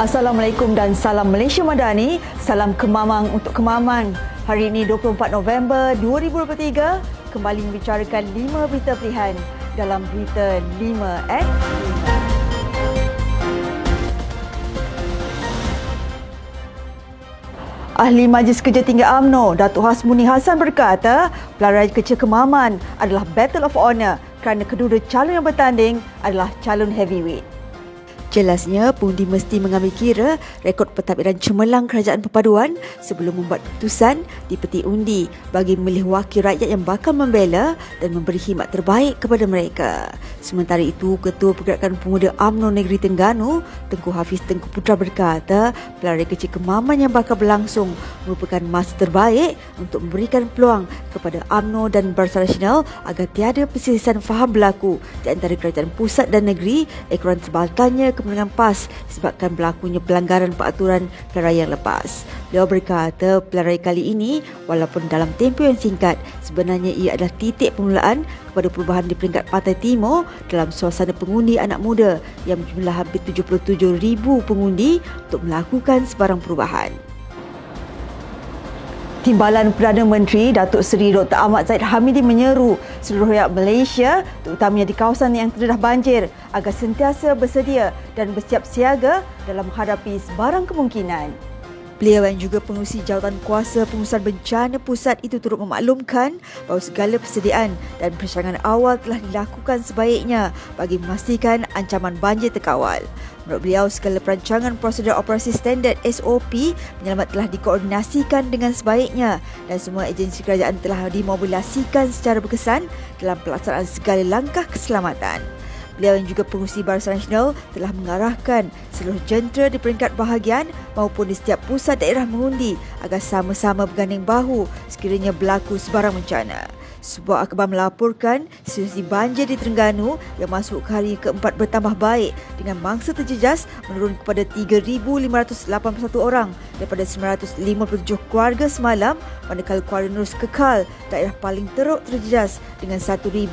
Assalamualaikum dan salam Malaysia Madani. Salam Kemamang untuk Kemaman. Hari ini 24 November 2023 kembali membicarakan 5 berita pilihan dalam Berita 5 at 5. Ahli Majlis Kerja Tinggi UMNO, Datuk Hasmuni Hassan berkata, pelarian kecil Kemaman adalah battle of honour kerana kedua calon yang bertanding adalah calon heavyweight. Jelasnya, pengundi mesti mengambil kira rekod pentadbiran cemerlang Kerajaan Perpaduan sebelum membuat keputusan di peti undi bagi memilih wakil rakyat yang bakal membela dan memberi khidmat terbaik kepada mereka. Sementara itu, Ketua Pergerakan Pemuda UMNO Negeri Terengganu, Tengku Hafiz Tengku Putra berkata, pelarian kecil Kemaman yang bakal berlangsung merupakan masa terbaik untuk memberikan peluang kepada UMNO dan Barisan Nasional agar tiada perselisihan faham berlaku di antara kerajaan pusat dan negeri ekoran terbatalnya kemenangan PAS disebabkan berlakunya pelanggaran peraturan pelarian lepas. Beliau berkata pelarian kali ini walaupun dalam tempoh yang singkat, sebenarnya ia adalah titik permulaan kepada perubahan di peringkat Pantai Timur dalam suasana pengundi anak muda yang berjumlah hampir 77,000 pengundi untuk melakukan sebarang perubahan. Timbalan Perdana Menteri Datuk Seri Dr. Ahmad Zahid Hamidi menyeru seluruh rakyat Malaysia, terutamanya di kawasan yang terdedah banjir, agar sentiasa bersedia dan bersiap siaga dalam menghadapi sebarang kemungkinan. Beliau yang juga pengurusi jawatan kuasa pengurusan bencana pusat itu turut memaklumkan bahawa segala persediaan dan perancangan awal telah dilakukan sebaiknya bagi memastikan ancaman banjir terkawal. Menurut beliau, segala perancangan prosedur operasi standard SOP penyelamat telah dikoordinasikan dengan sebaiknya dan semua agensi kerajaan telah dimobilisasikan secara berkesan dalam pelaksanaan segala langkah keselamatan. Beliau yang juga pengurusi Barisan Nasional telah mengarahkan seluruh jentera di peringkat bahagian maupun di setiap pusat daerah mengundi agar sama-sama berganding bahu sekiranya berlaku sebarang bencana. Sebuah akhbar melaporkan situasi banjir di Terengganu yang masuk ke hari keempat bertambah baik dengan mangsa terjejas menurun kepada 3,581 orang daripada 957 keluarga semalam, manakala Kuala Nurus kekal daerah paling teruk terjejas dengan 1,598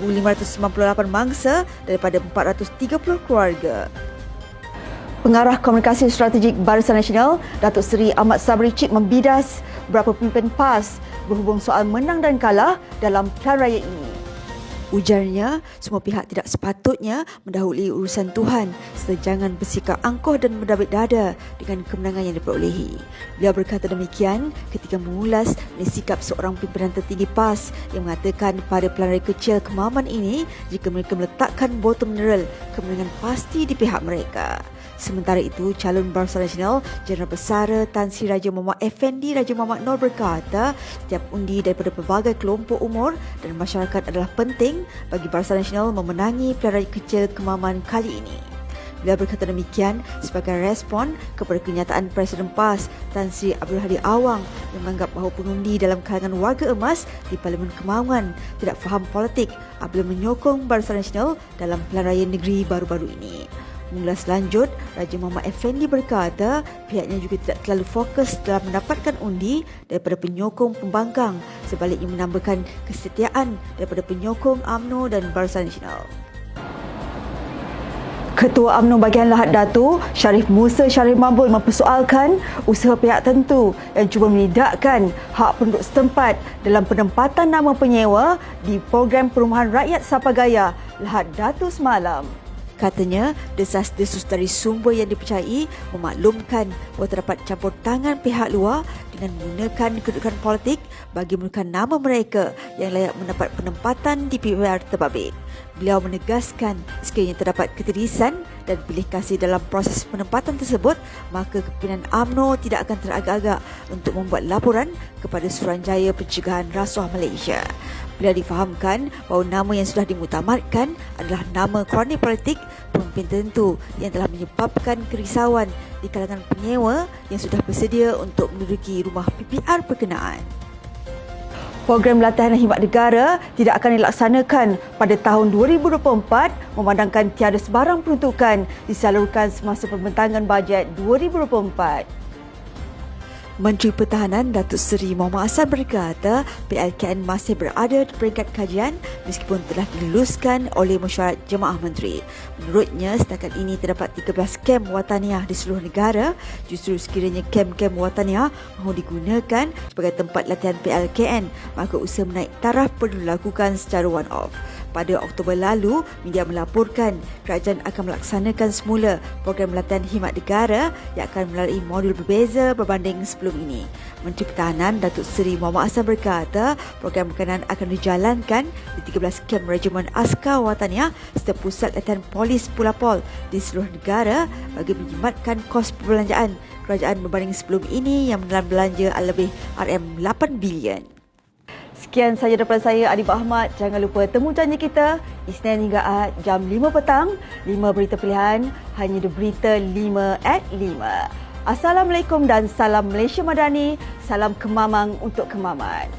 mangsa daripada 430 keluarga. Pengarah Komunikasi Strategik Barisan Nasional, Datuk Seri Ahmad Sabri Cik membidas beberapa pemimpin PAS berhubung soal menang dan kalah dalam pilihan raya ini. Ujarnya, semua pihak tidak sepatutnya mendahului urusan Tuhan serta jangan bersikap angkuh dan mendabik dada dengan kemenangan yang diperolehi. Beliau berkata demikian ketika mengulas sikap seorang pimpinan tertinggi PAS yang mengatakan pada pilihan raya kecil Kemaman ini, jika mereka meletakkan botol mineral, kemenangan pasti di pihak mereka. Sementara itu, calon Barisan Nasional Jeneral Besara Tan Sri Raja Muhammad Effendi Raja Muhammad Noor berkata, setiap undi daripada pelbagai kelompok umur dan masyarakat adalah penting bagi Barisan Nasional memenangi pilihan raya kecil Kemaman kali ini. Beliau berkata demikian sebagai respon kepada kenyataan Presiden PAS Tan Sri Abdul Hadi Awang yang menganggap bahawa pengundi dalam kalangan warga emas di Parlimen Kemaman tidak faham politik apabila menyokong Barisan Nasional dalam pilihan raya negeri baru-baru ini. Mengulas lanjut, Raja Muhammad Effendi berkata pihaknya juga tidak terlalu fokus dalam mendapatkan undi daripada penyokong pembangkang, sebaliknya menambahkan kesetiaan daripada penyokong UMNO dan Barisan Nasional. Ketua UMNO bahagian Lahad Datu, Sharif Musa Sharif Mambul mempersoalkan usaha pihak tertentu yang cuba menidakkan hak penduduk setempat dalam penempatan nama penyewa di program perumahan rakyat Sapagaya Lahad Datu semalam. Katanya, desas-desus dari sumber yang dipercayai memaklumkan bahawa terdapat campur tangan pihak luar dengan menggunakan kedudukan politik bagi menggunakan nama mereka yang layak mendapat penempatan di PWR terbabit. Beliau menegaskan sekiranya terdapat ketirisan dan pilih kasih dalam proses penempatan tersebut, maka kepimpinan UMNO tidak akan teragak-agak untuk membuat laporan kepada Suruhanjaya Pencegahan Rasuah Malaysia. Beliau difahamkan bahawa nama yang sudah dimuktamadkan adalah nama kroni politik pemimpin tertentu yang telah menyebabkan kerisauan di kalangan penyewa yang sudah bersedia untuk menduduki rumah PPR berkenaan. Program latihan khidmat negara tidak akan dilaksanakan pada tahun 2024 memandangkan tiada sebarang peruntukan disalurkan semasa pembentangan bajet 2024. Menteri Pertahanan Datuk Seri Mohamad Ahsan berkata PLKN masih berada di peringkat kajian meskipun telah diluluskan oleh mesyuarat Jemaah Menteri. Menurutnya, setakat ini terdapat 13 kem wataniah di seluruh negara. Justru sekiranya kem-kem wataniah mahu digunakan sebagai tempat latihan PLKN, maka usaha menaik taraf perlu dilakukan secara one-off. Pada Oktober lalu, media melaporkan kerajaan akan melaksanakan semula program latihan khidmat negara yang akan melalui modul berbeza berbanding sebelum ini. Menteri Pertahanan Datuk Seri Mohamad Ahsan berkata program berkenaan akan dijalankan di 13 kem Regimen Askar Wataniah serta pusat latihan polis Pulapol di seluruh negara bagi menjimatkan kos perbelanjaan kerajaan berbanding sebelum ini yang menelan belanja lebih RM8 bilion. Sekian sahaja daripada saya, Adib Ahmad. Jangan lupa temu janji kita Isnin hingga Ahad jam 5 petang. 5 berita pilihan, hanya di Berita 5 at 5. Assalamualaikum dan salam Malaysia Madani. Salam Kemamang untuk Kemaman.